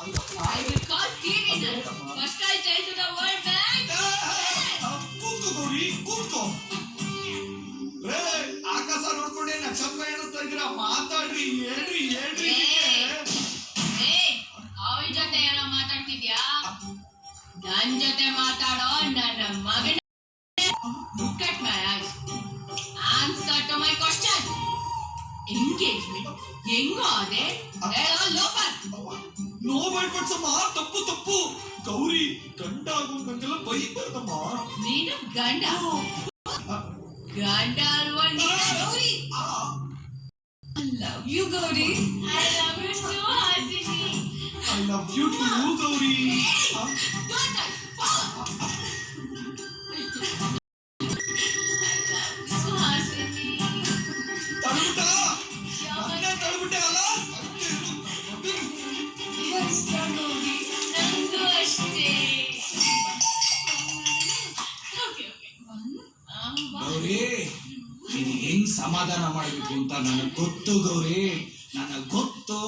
I will call Steven. First I tell to the World Bank. ಕೂತ್ಕೋ ಗೌರಿ ಕೂತ್ಕೋ. ರೇ ಆಕಾಶ ನೋಡ್ಕೊಂಡೆ ನಕ್ಷತ್ರ ಎಣಿಸ್ತಾ ಇದ್ದೀರಾ? ಮಾತಾಡ್ರಿ, ಹೇಳ್ರಿ ಹೇಳ್ರಿ. ಅವಳ ಜೊತೆ ಏನೋ ಮಾತಾಡ್ತಿದ್ಯಾ? ನನ್ ಜೊತೆ ಮಾತಾಡೋ ನನ್ನ ಮಗನ. Look at my eyes. Answer to my question. Engagement ಹೆಂಗೋ ಅದೇ ಹೇಳೋ ಲೋಫರ್. ನೋ ಮಾಡ್ಕೊಡ್ಸಮ್ಮ, ತಪ್ಪು ತಪ್ಪು. ಗೌರಿ ಗಂಡ ಆಗೋಂಗೆಲ್ಲ ಬೈಬಾರ್ದಮ್ಮ. ನೀನು ಗಂಡ ಗಂಡ ಅಲ್ವಾ ನೀನು Gauri? I love you Gauri. I love you too Hasini. I love you too Gauri. Don't touch. Hasini ತಳ್ಬಿಟ್ಟ ನನ್ನೇ ತಳ್ಬಿಟ್ಟೆ ಅಲ್ಲ. ಇಷ್ಟ ಗೌರಿ, ನಂದು ಅಷ್ಟೇ. ಗೌರಿ ನೀನು ಹೆಂಗ್ ಸಮಾಧಾನ ಮಾಡಬೇಕು ಅಂತ ನನಗ್ ಗೊತ್ತು ಗೌರಿ, ನನಗ್ ಗೊತ್ತು.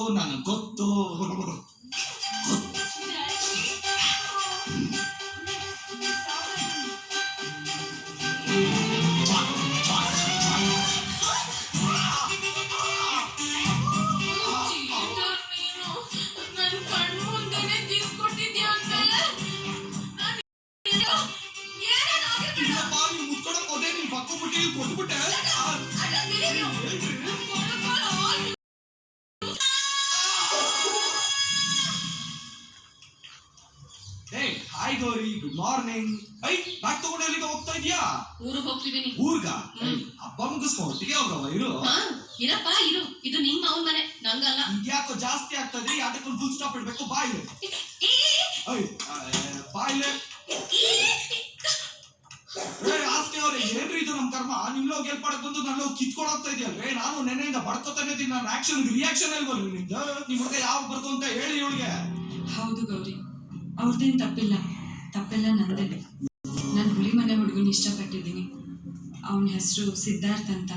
ನನ್ ಕಣ್ ಮುಂದೆನೆ ತಿನ್ಕೊಟ್ಟಿದ್ಯಾ ಅಂದ್ಮೇಲೆ ಇಲ್ಲಪ್ಪ, ನೀನ್ ಮುತ್ಕೊಡಕ್ ಹೋದೆ, ನೀನ್ ಪಕ್ಕೋಬಿಟ್ಟು ಇಲ್ಲಿ ಕೊಟ್ಬಿಟ್ಟೆ. Hi Gauri, good morning. Bag ತಗೊಂಡು ಎಲ್ಲಿಗೆ ಹೋಗ್ತಾ ಇದೀಯಾ? ಊರಿಗೆ ಹೋಗ್ತಿದ್ದೀನಿ. ಊರ್ಗ? ಹಬ್ಬ ಮುಗಿಸ್ಕೊ ಒಟ್ಟಿಗೆ ಹೋಗವ. ಇರಪ್ಪ ಇರು, ಇದು ನಿಮ್ಮ ಅವನ ಮನೆ, ನಂಗಲ್ಲ. ಇದ್ಯಾಕೋ ಜಾಸ್ತಿ ಆಗ್ತದೆ, ಅದಕ್ಕೊಂದು ಫುಲ್ ಸ್ಟಾಪ್ ಇಡ್ಬೇಕು. ಬಾಯ್ಲೆ ಬಾಯ್ಲೆ. ಆಸ್ತಿ ಅವ್ರೆ, ಏನ್ರಿ ಇದು ನಮ್ ಕರ್ಮ? ನಿಮ್ಲೋಗಿ ಎಲ್ ಪಡಕ್ ಬಂದು ನಾನು ಕಿತ್ಕೊಳಕ್ತಾ ಇದೆಯಲ್ವೇ? ನಾನು ನೆನೆಯಿಂದ ಬಡ್ಕೋತಾನೆ ಇದ್ದೀನಿ. ನಾನು ಆಕ್ಷನ್ ರಿಯಾಕ್ಷನ್ ಇಲ್ವಲ್ಲ ನಿಮ್ದು? ನಿಮ್ ಹುಡುಗ ಯಾವಾಗ ಬರ್ತು ಅಂತ ಹೇಳಿ ಇವಳಿಗೆ. ಹೌದು ಗೌರಿ, ಅವ್ರದ್ದೇನು ತಪ್ಪೆಲ್ಲ ನಂದೇ. ನಾನು ಹುಲಿ ಮನೆ ಹುಡುಗನ ಇಷ್ಟಪಟ್ಟಿದ್ದೀನಿ. ಅವನ ಹೆಸರು ಸಿದ್ಧಾರ್ಥ್ ಅಂತ.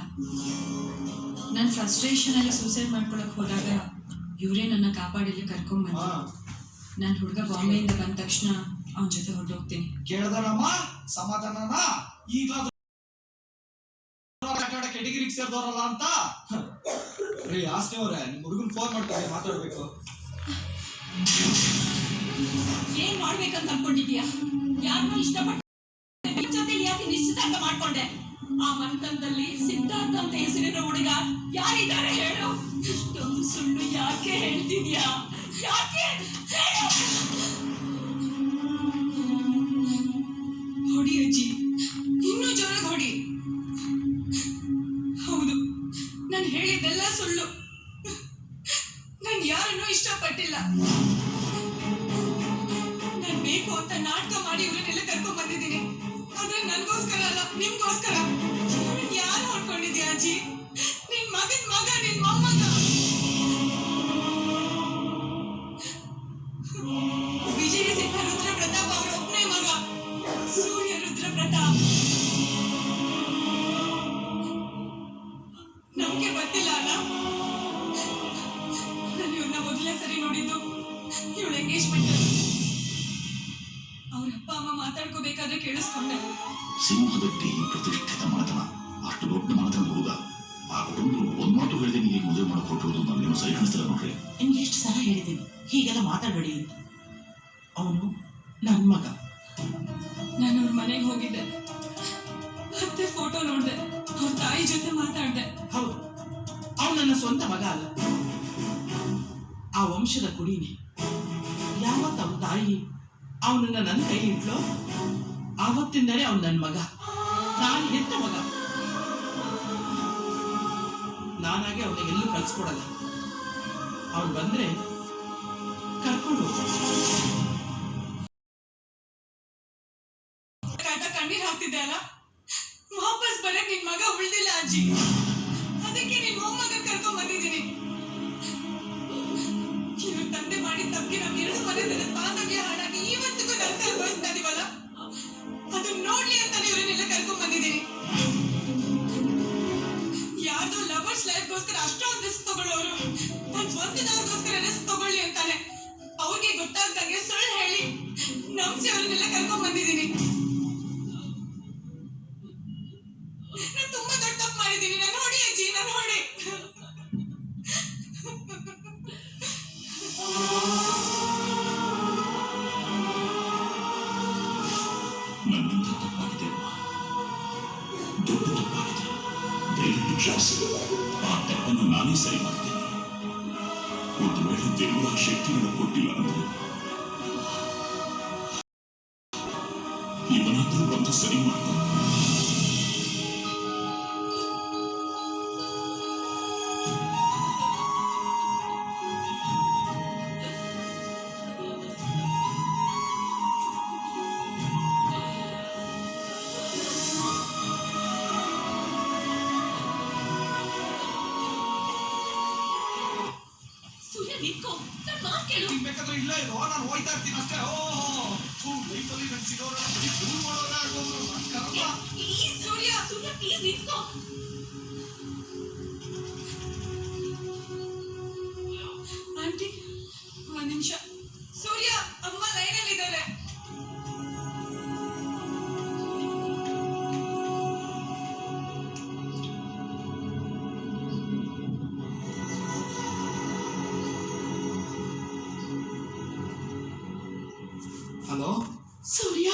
ನಾನು ಫ್ರಸ್ಟ್ರೇಷನಲ್ಲಿ ಸೂಸೈಡ್ ಮಾಡ್ಕೊಳಕ್ ಹೋದಾಗ ಇವರೇ ನನ್ನ ಕಾಪಾಡಿಲ್ಲಿ ಕರ್ಕೊಂಡ್ಬಂದ್ರು. ನನ್ನ ಹುಡುಗ ಬಾಂಬೆಯಿಂದ ಬಂದ ತಕ್ಷಣ ಅವನ ಜೊತೆ ಹೊರಟೋಗ್ತೀನಿ. ಕೇಳ್ದನಮ್ಮ ಸಮಾಧಾನನ? ಈಗಲಾದ್ರೂ ಕೆಟಗಿರಿಗೆ ಸೇರ್ದವ್ರಲ್ಲ ಅಂತ. ರೀ ಆಸ್ತಿ ಅವ್ರೆ, ನಿಮ್ ಹುಡುಗನ್ ಫೋನ್ ಮಾಡ್ತಾರೆ, ಮಾತಾಡ್ಬೇಕು. ಏನ್ ಮಾಡ್ಬೇಕಂತ ಅನ್ಕೊಂಡಿದ್ಯಾ? ಯಾರನ್ನೋ ಇಷ್ಟಪಟ್ಟ ಜೊತೆ ಯಾಕೆ ನಿಶ್ಚಿತಾರ್ಥ ಮಾಡ್ಕೊಂಡೆ? ಆ ಮನ್ಕಂದಲ್ಲಿ ಸಿದ್ಧಾರ್ಥ ಅಂತ ಹೆಸರಿರೋ ಹುಡುಗ ಯಾರಿದ್ದಾರೆ ಹೇಳು? ಇಷ್ಟೊಂದು ಸುಳ್ಳು ಯಾಕೆ ಹೇಳ್ತಿದ್ಯಾ? ಯಾಕೆ? ಹೊಡಿ ಅಜ್ಜಿ, ಇನ್ನೂ ಜೋರಾಗಿ ಹೊಡಿ. ಹೌದು, ನಾನು ಹೇಳಿದ್ದೆಲ್ಲ ಸುಳ್ಳು. ನಾನು ಯಾರನ್ನೂ ಇಷ್ಟಪಟ್ಟಿಲ್ಲ. ನಾನು ಬೇಕು ಅಂತ ನಾಟಕ ಮಾಡಿ ಇವ್ರನ್ನೆಲ್ಲ ಕರ್ಕೊಂಡ್ ಬಂದಿದ್ದೀನಿ. ಆದ್ರೆ ನನ್ಗೋಸ್ಕರ ಅಲ್ಲ, ನಿಮ್ಗೋಸ್ಕರ. ಯಾರು ಹೊಡ್ಕೊಂಡಿದ್ಯಾ ಅಜ್ಜಿ? ನಿನ್ ಮಗನ್ ಮಗ, ನಿನ್ ಮೊಮ್ಮಗ. ವಿಜಯ ಸಿಂಹ ರುದ್ರ ಪ್ರತಾಪ್ ಅವರ ಒಬ್ಬನೇ ಮಗ, ಸೂರ್ಯ ರುದ್ರ ಪ್ರತಾಪ್. ನಮ್ಗೆ ಗೊತ್ತಿಲ್ಲ ಅಲ್ಲ? ನಾನು ಇವ್ರನ್ನ ಮೊದಲೇ ಸರಿ ನೋಡಿದ್ದು ಇವಳ ಎಂಗೇಜ್ಮೆಂಟ್. ಅವ್ರ ಅಪ್ಪ ಅಮ್ಮ ಮಾತಾಡ್ಕೋಬೇಕಾದ್ರೆ ಕೇಳಿಸ್ಕೊಂಡೆ. ಸಿಂಹದಟ್ಟಿ ಪ್ರತಿಷ್ಠಿತ ಮನೆತನ, ಅಷ್ಟು ದೊಡ್ಡ ಮನೆತನ ಹುಡುಗ. ಆ ಕುಟುಂಬರು ಒಂದ್ ಮಾತು ಹೇಳಿದೆ ನಿಮಗೆ ಮದುವೆ ಮಾಡಕ್ ಹೊರಟೋದು ನನ್ನೇನು ಸರಿ ಕಾಣಿಸ್ತಿಲ್ಲ ನೋಡ್ರಿ. ನಿಮ್ಗೆ ಎಷ್ಟು ಸಲ ಹೇಳಿದ್ದೀನಿ ಹೀಗೆಲ್ಲ ಮಾತಾಡಬೇಡಿ ಅಂತ. ಅವನು ನನ್ನ ಮಗ. ನಾನು ಅವ್ರ ಮನೆಗೆ ಹೋಗಿದ್ದೆ, ಮತ್ತೆ ಫೋಟೋ ನೋಡಿದೆ, ಅವ್ರ ತಾಯಿ ಜೊತೆ ಮಾತಾಡ್ದೆ. ಹೌದು, ಅವನು ನನ್ನ ಸ್ವಂತ ಮಗ ಅಲ್ಲ, ಆ ವಂಶದ ಕುಡಿನೇ. ಯಾವತ್ತು ಅವನ ತಾಯಿ ಅವನನ್ನ ನನ್ನ ಕೈಲಿ ಇಟ್ಲೋ ಆವತ್ತಿಂದಲೇ ಅವನು ನನ್ನ ಮಗ. ನಾನು ಹೆತ್ತ ಮಗ. ನಾನಾಗೆ ಅವನಿಗೆ ಎಲ್ಲೂ ಕಳ್ಸ್ಕೊಡಲ್ಲ. ಅವನು ಬಂದ್ರೆ ಕರ್ಕೊಂಡು ಕಣ್ಣೀರ್ ಹಾಕ್ತಿದ್ದೆ ಅಲ್ಲ, ವಾಪಸ್ ಬರಕ್ ನಿನ್ ಮಗ ಉಳ್ದಿಲ್ಲ ಅಜ್ಜಿ. ಅದಕ್ಕೆ ನಿನ್ ಮೊಮ್ಮಗ ಕರ್ಕೊಂಡ್ ಬಂದಿದ್ದೀನಿ. ಇವ್ರ ತಂದೆ ಮಾಡಿದ ತಪ್ಪಿಗೆ ನಮ್ ಎರಡು ಮನೆತನ ಬಾಂಧವ್ಯ ಹಾಳಾಗಿ ಇವತ್ತಿಗೂ ನರಕ ಅನುಭವಿಸ್ತಾ ಇದೀವಲ್ಲ, ಅದನ್ನ ನೋಡ್ಲಿ ಅಂತಾನೆ ಇವ್ರನ್ನೆಲ್ಲ ಕರ್ಕೊಂಡ್ ಬಂದಿದ್ದೀನಿ. ಯಾರ್ದೋ ಲವರ್ಸ್ ಲೈಫ್ಗೋಸ್ಕರ ಅಷ್ಟೊಂದು ರಿಸ್ಕ್ ತಗೊಳ್ಳೋರು ನನ್ನ ಸ್ವಂತದವ್ರಿಗೋಸ್ಕರ ರಿಸ್ಕ್ ತಗೊಳ್ಳಿ ಅಂತಾನೆ. ಅವ್ರಿಗೆ ವಂಶಿ ಅವರನ್ನೆಲ್ಲ ಕರ್ಕೊಂಡ್ ಬಂದಿದ್ದೀನಿ. ನಾನು ತುಂಬಾ ದೊಡ್ಡ ತಪ್ಪು ಮಾಡಿದ್ದೀನಿ. ನಾನು ಹೊಡಿ ಅಜ್ಜಿ, ನಾನು ಹೊಡಿ. ನನ್ನಿಂದ ತಪ್ಪಾಗಿದೆ ಅಮ್ಮ, ದೊಡ್ಡ ತಪ್ಪಾಗಿದೆ. ದಯವಿಟ್ಟು ಕ್ಷಮಿಸಿ. ಆ ತಪ್ಪನ್ನು ನಾನೇ ಸರಿ ಮಾಡ್ತೇನೆ. ಒಂದು ವೇಳೆ ದೇವರ ಶಕ್ತಿಯನ್ನು ಕೊಟ್ಟಿಲ್ಲ ಅಂದ್ರೆ ಇವನಾದ್ರೂ ಬಂದು ಸರಿ ಮಾಡ್ತಾನೆ. ಸೂರ್ಯ ನಿಂತ್ಕೋ, ನನ್ ಮಾತ್ ಕೇಳು. ನೀನ್ ಬೇಕಾದ್ರೆ ಇಲ್ಲೇ ಇರೋ, ನಾನು ಹೋಯ್ತಾ ಇರ್ತೀನಿ ಅಷ್ಟೇ. ಲೈಫಲ್ಲಿ ನನ್ ಸಿಗೋರೆಲ್ಲ ಬರೀ ಫೂಲ್ ಮಾಡೋರೇ ಆಗೋದ್ರು. ನನ್ ಕರ್ಮ. ಪ್ಲೀಸ್ ಸೂರ್ಯ, ಸೂರ್ಯ ಪ್ಲೀಸ್ ನಿಂತ್ಕೋ. ಆಂಟಿ, ಒಂದ್ ನಿಮಿಷ. ಸೂರ್ಯ, ಅಮ್ಮ ಲೈನಲ್ಲಿ ಇದ್ದಾರೆ. ಹಲೋ ಸೂರ್ಯ,